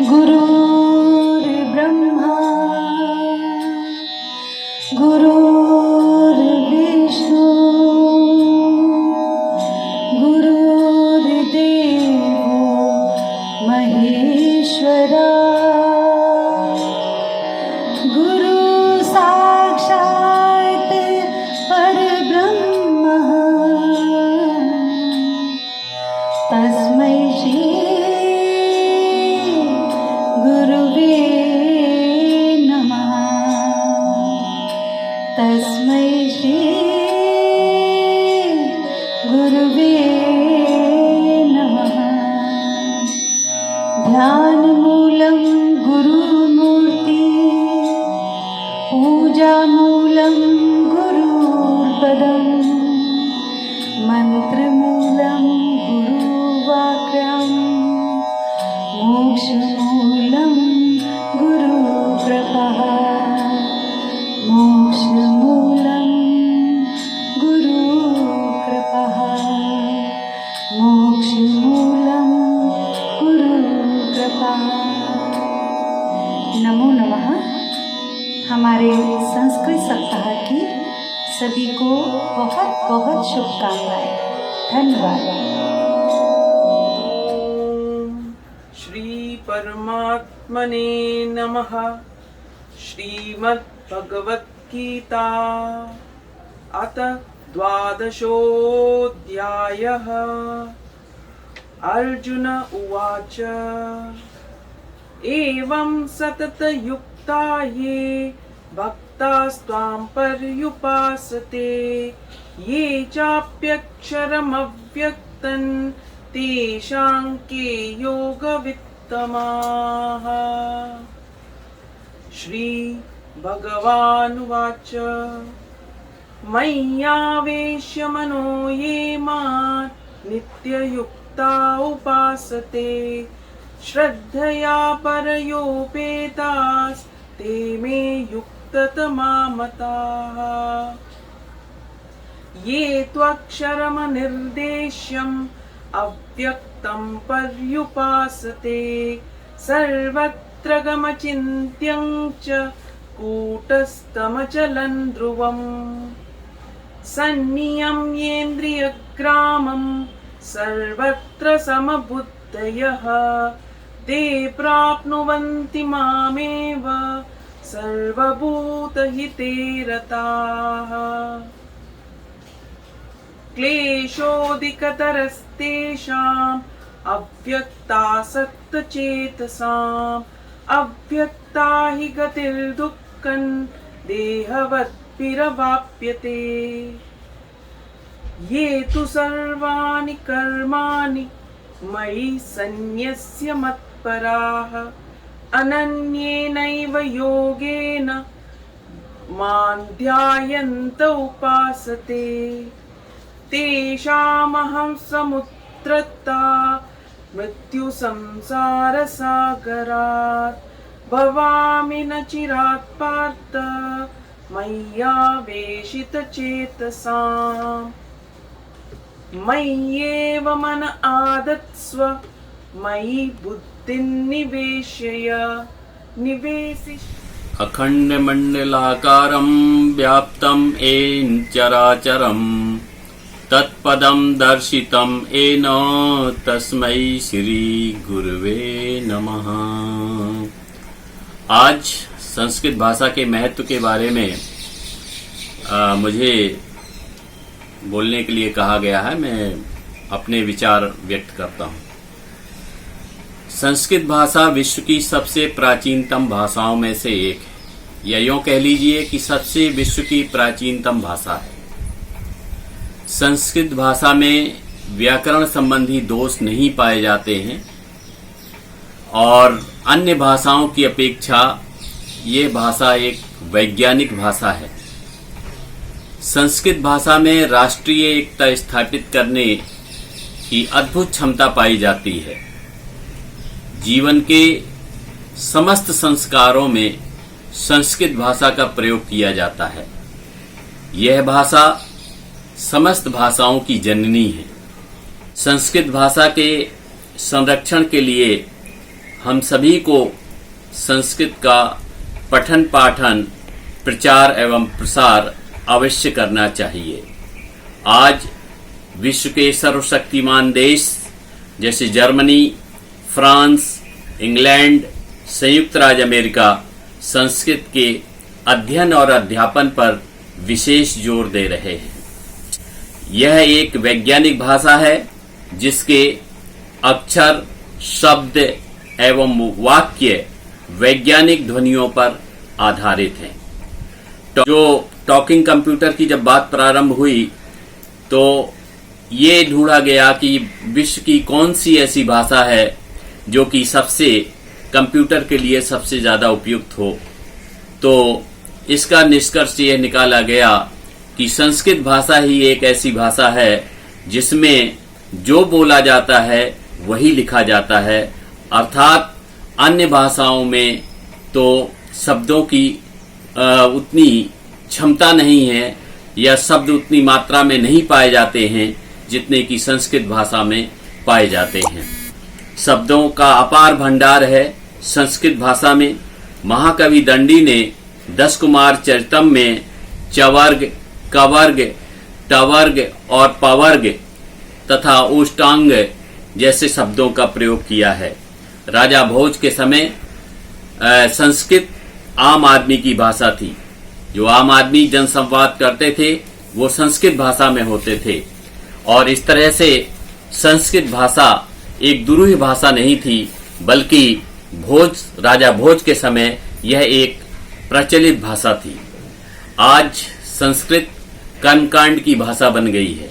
गुरुर्ब्रह्मा गुरुर्विष्णु गुरुर्देवो महेश्वरा गुरु साक्षात् परब्रह्म तस्मै श्री गुरुवे नमः। तस्मै श्री गुरुवे नमः। ध्यानमूलं गुरुमूर्ति पूजामूलं गुरुपदं मन्त्रमूलं गुरुवाक्यं मोक्षमूलं गुरुकृपा मोक्षमूलं गुरुकृपा मोक्षमूलं गुरुकृपा। नमो नमः। हमारे संस्कृत सप्ताह की सभी को बहुत बहुत शुभकामनाएं। धन्यवाद। श्री परमात्मने नमः। श्रीमद्भगवद्गीता अथ द्वादशोऽध्यायः। अर्जुन उवाच एवं सततयुक्ता ये भक्तास्त्वां पर्युपासते ये चाप्यक्षरमव्यक्तं तेषां के योगवित्तमाः। श्री भगवानुवाच मय्यावेश्य मनो ये मां नित्ययुक्ता उपासते श्रद्धया परयोपेतास् ते मे युक्ततमा मताः। ये त्वक्षरमनिर्देश्यम् अव्यक्तं पर्युपासते सर्वत्र गमचिन्त्यं च कूटस्थमचलं ध्रुवम् संनियम्येन्द्रियग्रामं सर्वत्र समबुद्धयः ते प्राप्नुवन्ति मामेव सर्वभूतहिते रताः। क्लेशोऽधिकतरस्तेषाम् अव्यक्तासक्तचेतसाम् अव्यक्ता हि गतिर्दुःखं देहवद्भिरवाप्यते। ये तु सर्वाणि कर्माणि मयि सन्न्यस्य मत्पराः अनन्येनैव योगेन मां ध्यायन्त उपासते तेषामहं समुद्रता मृत्युसंसारसागरात् भवामि न चिरात् पार्थ मय्यावेशितचेतसाम्। मय्येव मन आदत्स्व मयि बुद्धिं अखण्डमण्डलाकारं व्याप्तं येन चराचरं तत्पदं दर्शितं येन तस्मै श्री गुरुवे नमः। आज संस्कृत भाषा के महत्व के बारे में मुझे बोलने के लिए कहा गया है। मैं अपने विचार व्यक्त करता हूँ। संस्कृत भाषा विश्व की सबसे प्राचीनतम भाषाओं में से एक है, या यूं कह लीजिए कि सबसे विश्व की प्राचीनतम भाषा है। संस्कृत भाषा में व्याकरण संबंधी दोष नहीं पाए जाते हैं और अन्य भाषाओं की अपेक्षा ये भाषा एक वैज्ञानिक भाषा है। संस्कृत भाषा में राष्ट्रीय एकता स्थापित करने की अद्भुत क्षमता पाई जाती है। जीवन के समस्त संस्कारों में संस्कृत भाषा का प्रयोग किया जाता है। यह भाषा समस्त भाषाओं की जननी है। संस्कृत भाषा के संरक्षण के लिए हम सभी को संस्कृत का पठन पाठन, प्रचार एवं प्रसार अवश्य करना चाहिए। आज विश्व के सर्वशक्तिमान देश जैसे जर्मनी, फ्रांस, इंग्लैंड, संयुक्त राज्य अमेरिका संस्कृत के अध्ययन और अध्यापन पर विशेष जोर दे रहे हैं। यह एक वैज्ञानिक भाषा है जिसके अक्षर, शब्द एवं वाक्य वैज्ञानिक ध्वनियों पर आधारित हैं। जो टॉकिंग कंप्यूटर की जब बात प्रारंभ हुई तो ये ढूंढा गया कि विश्व की कौन सी ऐसी भाषा है जो कि सबसे कंप्यूटर के लिए सबसे ज़्यादा उपयुक्त हो। तो इसका निष्कर्ष ये निकाला गया कि संस्कृत भाषा ही एक ऐसी भाषा है जिसमें जो बोला जाता है वही लिखा जाता है, अर्थात अन्य भाषाओं में तो शब्दों की उतनी क्षमता नहीं है या शब्द उतनी मात्रा में नहीं पाए जाते हैं जितने कि संस्कृत भाषा में पाए जाते हैं। शब्दों का अपार भंडार है संस्कृत भाषा में। महाकवि दंडी ने 10 कुमार चरितम में चवर्ग, कवर्ग, टवर्ग और पवर्ग तथा ओष्टांग जैसे शब्दों का प्रयोग किया है। राजा भोज के समय संस्कृत आम आदमी की भाषा थी। जो आम आदमी जनसंवाद करते थे वो संस्कृत भाषा में होते थे और इस तरह से संस्कृत भाषा एक दुरूह भाषा नहीं थी, बल्कि राजा भोज के समय यह एक प्रचलित भाषा थी। आज संस्कृत कर्मकांड की भाषा बन गई है।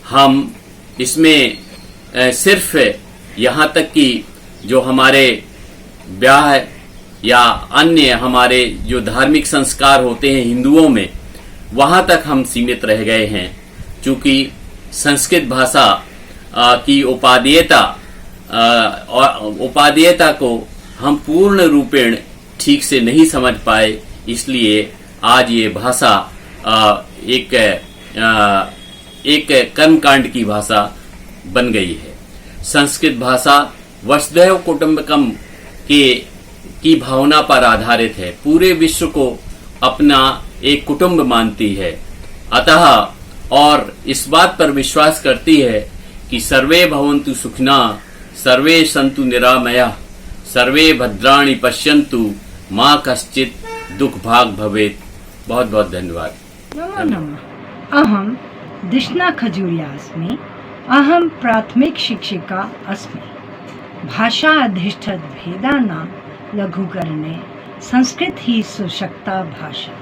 हम इसमें सिर्फ यहाँ तक कि जो हमारे ब्याह या अन्य हमारे जो धार्मिक संस्कार होते हैं हिंदुओं में, वहाँ तक हम सीमित रह गए हैं। चूँकि संस्कृत भाषा की उपादेयता को हम पूर्ण रूपेण ठीक से नहीं समझ पाए, इसलिए आज ये भाषा एक कर्मकांड की भाषा बन गई है। संस्कृत भाषा वसुधैव कुटुंबकम की भावना पर आधारित है। पूरे विश्व को अपना एक कुटुंब मानती है, अतः और इस बात पर विश्वास करती है कि सर्वे भवन्तु सुखिना, सर्वे सन्तु निरामया, सर्वे भद्राणि पश्यन्तु, माँ कश्चित् दुख भाग भवेत्। बहुत बहुत धन्यवाद। नमो नमः। अहं दिष्णा खजूरियास्मि। अहं प्राथमिक शिक्षिका अस्मि। भाषा अधिष्ठित भेदानां लघुकरणे संस्कृत ही सुशक्ता भाषा।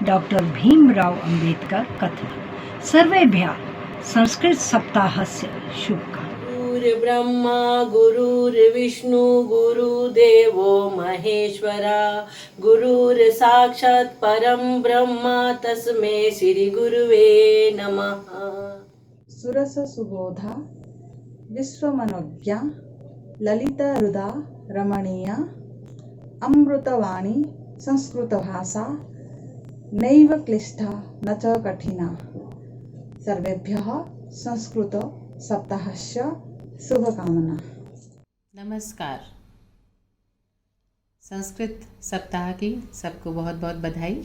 डॉक्टर भीमराव अम्बेडकर कथनम्। सर्वेभ्यः संस्कृत सप्ताहस्य शुभकामनाः। गुरुर्ब्रह्मा गुरुर्विष्णु गुरुदेवो महेश्वरा, गुरुर्साक्षात् परं ब्रह्म तस्मै श्री गुरुवे नमः। सुरस सुबोधा विश्वमनोज्ञा ललिता हृदा रमणीया, अमृतवाणी संस्कृत भाषा नैव क्लिष्टा न च कठिना। सर्वेभ्यः संस्कृत सप्ताहस्य शुभकामना। नमस्कार। संस्कृत सप्ताह की सबको बहुत बहुत बधाई।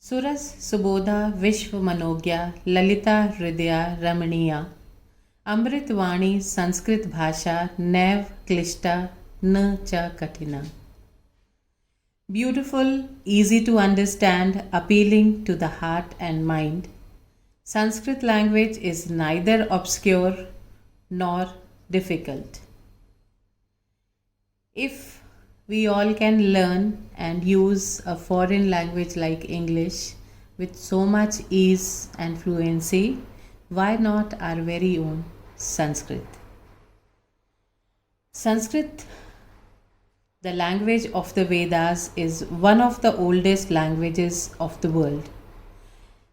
सुरस सुबोधा विश्व मनोज्ञा ललिता हृदया रमणीया, अमृतवाणी संस्कृत भाषा नैव क्लिष्टा न च कठिना। Beautiful, easy to understand, appealing to the heart and mind, Sanskrit language is neither obscure nor difficult. If we all can learn and use a foreign language like English with so much ease and fluency, why not our very own Sanskrit? Sanskrit, the language of the Vedas, is one of the oldest languages of the world,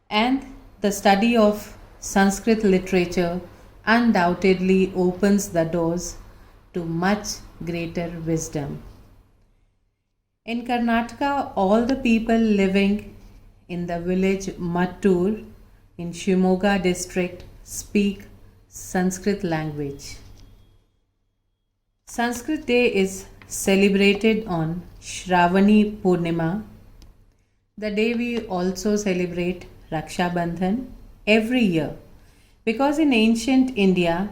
and the study of Sanskrit literature undoubtedly opens the doors to much greater wisdom. In Karnataka, all the people living in the village Mattur in Shimoga district speak Sanskrit language. Sanskrit Day is celebrated on Shravani Purnima, the day we also celebrate Raksha Bandhan every year, because in ancient India,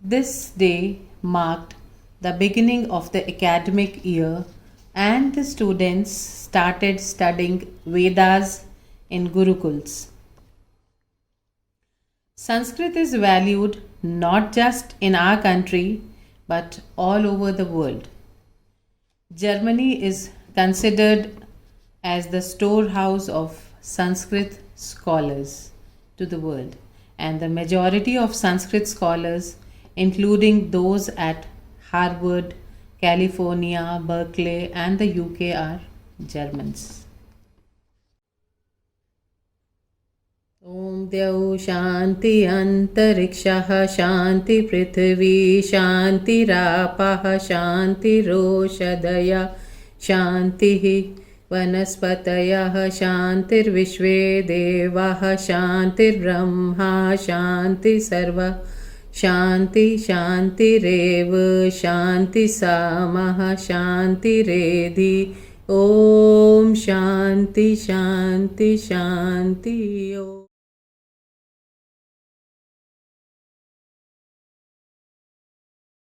this day marked the beginning of the academic year and the students started studying Vedas in Gurukuls. Sanskrit is valued not just in our country but all over the world. Germany is considered as the storehouse of Sanskrit scholars to the world, and the majority of Sanskrit scholars, including those at Harvard, California, Berkeley, and the UK, are Germans. ॐ द्यौ शान्ति अन्तरिक्षः शान्ति पृथिवी शान्तिरापः शान्तिरोषधयः शान्तिः वनस्पतयः शान्तिर्विश्वे देवाः शान्तिर्ब्रह्मा शान्ति सर्व शान्ति शान्तिरेव शान्ति सामः शान्तिरेधि ॐ शान्ति शान्ति शान्ति ॐ